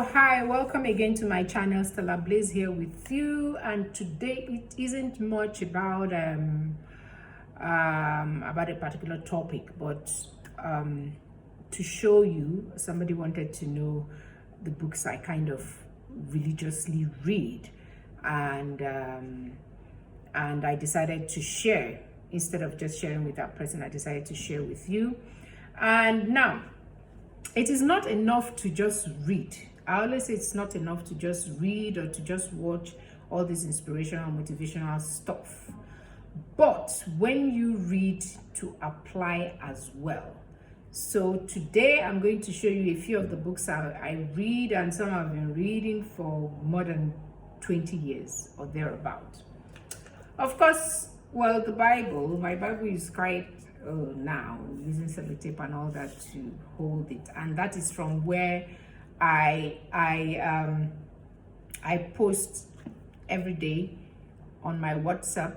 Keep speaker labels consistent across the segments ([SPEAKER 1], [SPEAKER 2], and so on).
[SPEAKER 1] Hi, welcome again to my channel. Stella Blaze here with you, and today it isn't much about a particular topic, but to show you, somebody wanted to know the books I kind of religiously read, and I decided to share. Instead of just sharing with that person, I decided to share with you. And now, it is not enough to just read. I always say it's not enough to just read or to just watch all this inspirational, motivational stuff. But when you read, to apply as well. So today I'm going to show you a few of the books I read, and some I've been reading for more than 20 years or thereabout. Of course, well, my Bible is quite now, using sellotape and all that to hold it, and that is from where I post every day on my WhatsApp.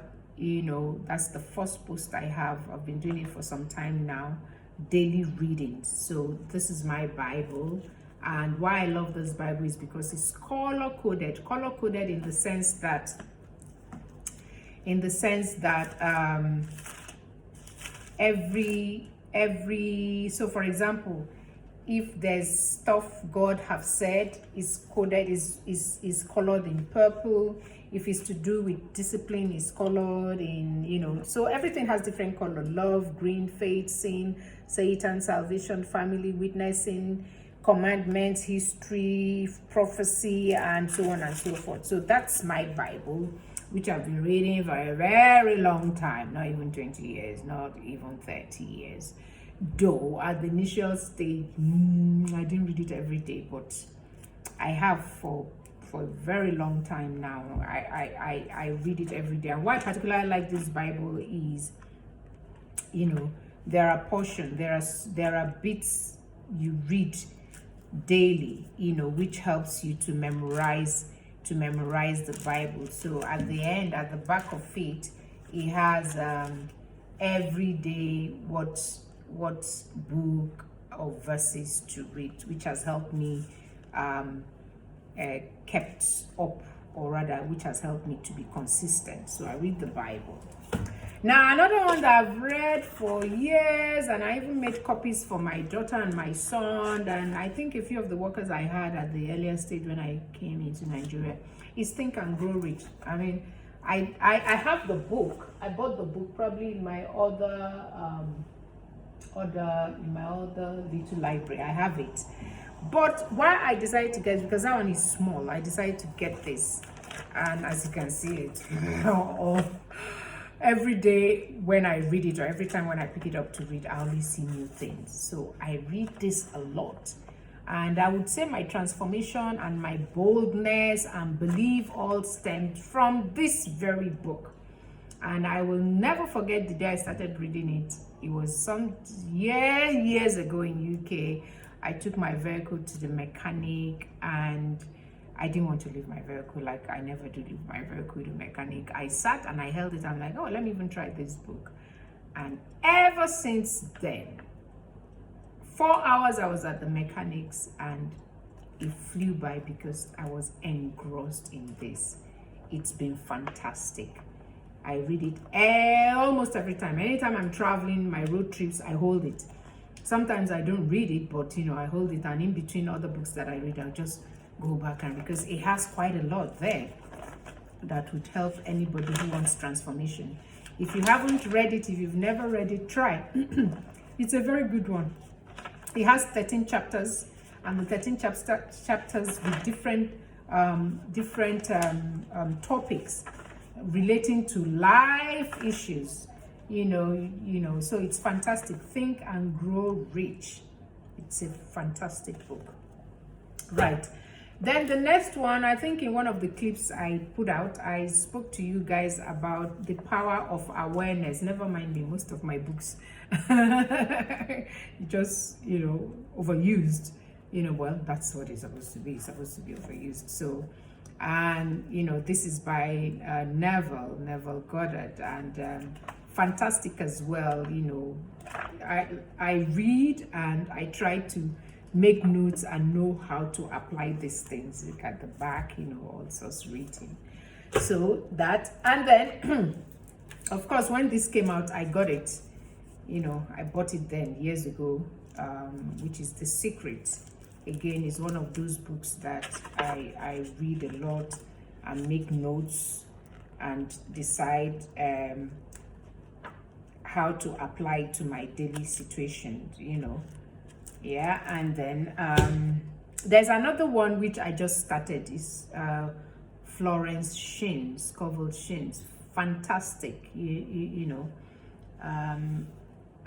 [SPEAKER 1] That's the first post I have. I've been doing it for some time now, daily readings. So this is my Bible, and why I love this Bible is because it's color coded in the sense that so for example, if there's stuff God have said is coded, is colored in purple. If it's to do with discipline, is colored in, so everything has different color: love, green, faith, sin, Satan, salvation, family, witnessing, commandments, history, prophecy, and so on and so forth. So that's my Bible, which I've been reading for a very long time, not even 20 years, not even 30 years. Though at the initial stage, I didn't read it every day, but I have for a very long time now. I read it every day. And why I particularly like this Bible is, there are portions, there are bits you read daily, which helps you to memorize the Bible. So at the end, at the back of it, it has every day what book or verses to read, which has helped me kept up, or rather, which has helped me to be consistent. So I read the Bible. Now, another one that I've read for years, and I even made copies for my daughter and my son, and I think a few of the workers I had at the earlier stage when I came into Nigeria, is Think and Grow Rich. I mean, I have the book. I bought the book probably in my other little library. I have it. But why I decided to get it, because that one is small, I decided to get this. And as you can see it, every day when I read it, or every time when I pick it up to read, I only see new things. So I read this a lot. And I would say my transformation and my boldness and belief all stemmed from this very book. And I will never forget the day I started reading it. It was some years ago in UK. I took my vehicle to the mechanic, and I didn't want to leave my vehicle. Like, I never do leave my vehicle to the mechanic. I sat and I held it. I'm like, oh, let me even try this book. And ever since then, 4 hours I was at the mechanics, and it flew by because I was engrossed in this. It's been fantastic. I read it almost every time. Anytime I'm traveling, my road trips, I hold it. Sometimes I don't read it, but I hold it, and in between other books that I read, I'll just go back, and because it has quite a lot there that would help anybody who wants transformation. If you haven't read it, if you've never read it, try. It's a very good one. It has 13 chapters, and the 13 chapters with different topics relating to life issues. So it's fantastic. Think and Grow Rich. It's a fantastic book. Right. Then the next one, I think in one of the clips I put out, I spoke to you guys about the power of awareness. Never mind me, most of my books just, overused. Well, that's what it's supposed to be. It's supposed to be overused. So, and, this is by Neville Goddard, and fantastic as well. I read and I try to make notes and know how to apply these things. Look at the back, all sorts written. So that, and then of course, when this came out, I got it. I bought it then years ago, which is The Secret. Again, is one of those books that I read a lot and make notes and decide how to apply it to my daily situation, Yeah, and then there's another one which I just started. Is Florence Shinn, Scovel Shinn's. Fantastic,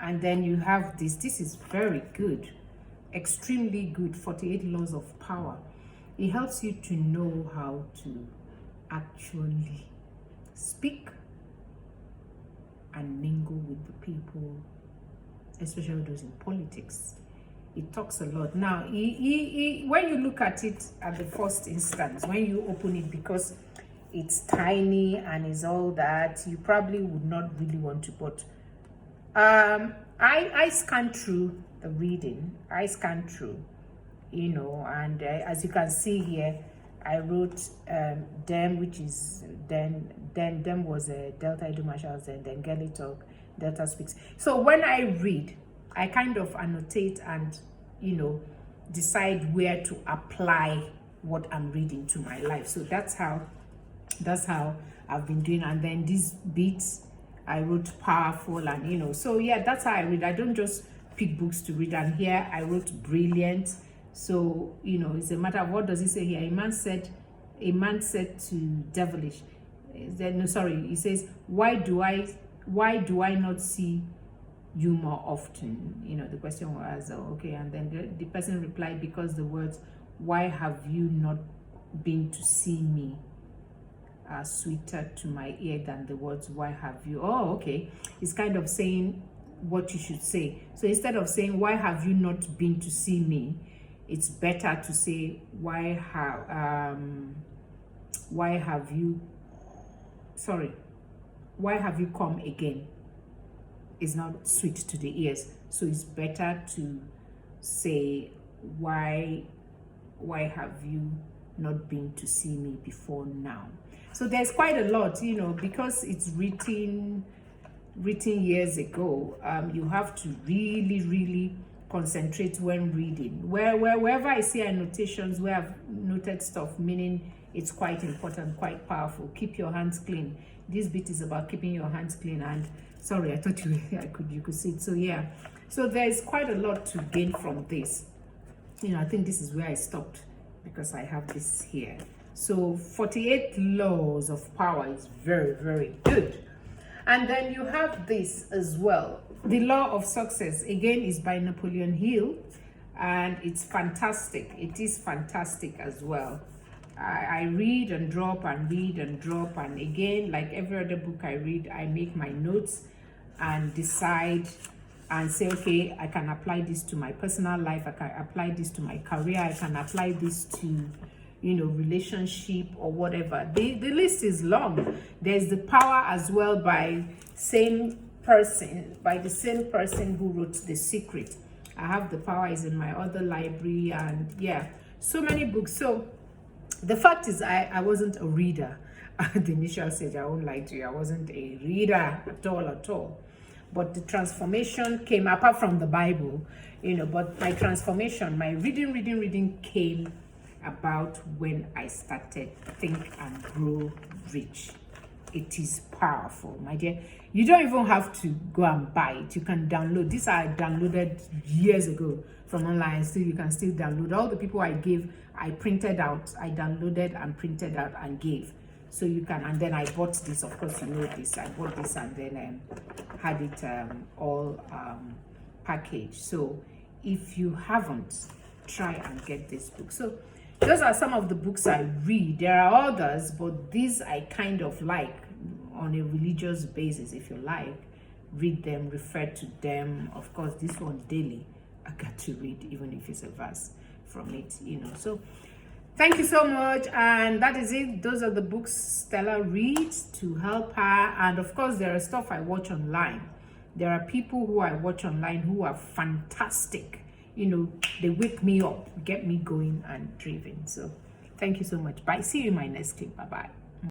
[SPEAKER 1] and then you have this is very good, extremely good, 48 Laws of Power. It helps you to know how to actually speak and mingle with the people, especially those in politics. It talks a lot. Now, when you look at it at the first instance, when you open it, because it's tiny and is all that, you probably would not really want to, but I scanned through the reading. I scanned through, and as you can see here, I wrote them, which is then them was a Delta Edo Marshals, and then Gelly Talk, Delta Speaks. So when I read, I kind of annotate and decide where to apply what I'm reading to my life. So that's how I've been doing. And then these beats, I wrote powerful, and so yeah, that's how I read. I don't just pick books to read. And here I wrote brilliant. So it's a matter of, what does it say here? A man said to devilish. He says, why do I not see you more often? The question was, okay, and then the person replied, because the words, why have you not been to see me, are sweeter to my ear than the words, why have you? Oh, okay. It's kind of saying what you should say. So instead of saying, why have you not been to see me, it's better to say, why have you come again? Is not sweet to the ears. So it's better to say, why have you not been to see me before now? So there's quite a lot, because it's written years ago. You have to really, really concentrate when reading. Wherever I see annotations where I've noted stuff, meaning it's quite important, quite powerful. Keep your hands clean. This bit is about keeping your hands clean. And sorry, I thought you could see it. So yeah, so there's quite a lot to gain from this. I think this is where I stopped, because I have this here. So 48 Laws of Power is very, very good. And then you have this as well. The Law of Success, again, is by Napoleon Hill, and it's fantastic. It is fantastic as well. I read and drop and read and drop, and again, like every other book I read, I make my notes and decide and say, okay, I can apply this to my personal life, I can apply this to my career, I can apply this to relationship or whatever. The list is long. There's the Power as well by the same person who wrote The Secret. I have the Power, is in my other library, and yeah, so many books. So the fact is, I wasn't a reader at the initial stage. I won't lie to you, I wasn't a reader at all. But the transformation came, apart from the Bible, but my transformation, my reading came about when I started Think and Grow Rich. It is powerful, my dear. You don't even have to go and buy it. You can download. This I downloaded years ago from online. Still, you can still download. All the people I gave, I printed out. I downloaded and printed out and gave. So you can, and then I bought this. Of course, this. I bought this and then had it all packaged. So if you haven't, try and get this book. So those are some of the books I read. There are others, but these I kind of like on a religious basis, if you like. Read them, refer to them. Of course, this one daily, I got to read, even if it's a verse from it, So thank you so much. And that is it. Those are the books Stella reads to help her. And of course, there are stuff I watch online. There are people who I watch online who are fantastic. they wake me up, get me going and driven. So thank you so much. Bye. See you in my next clip. Bye bye.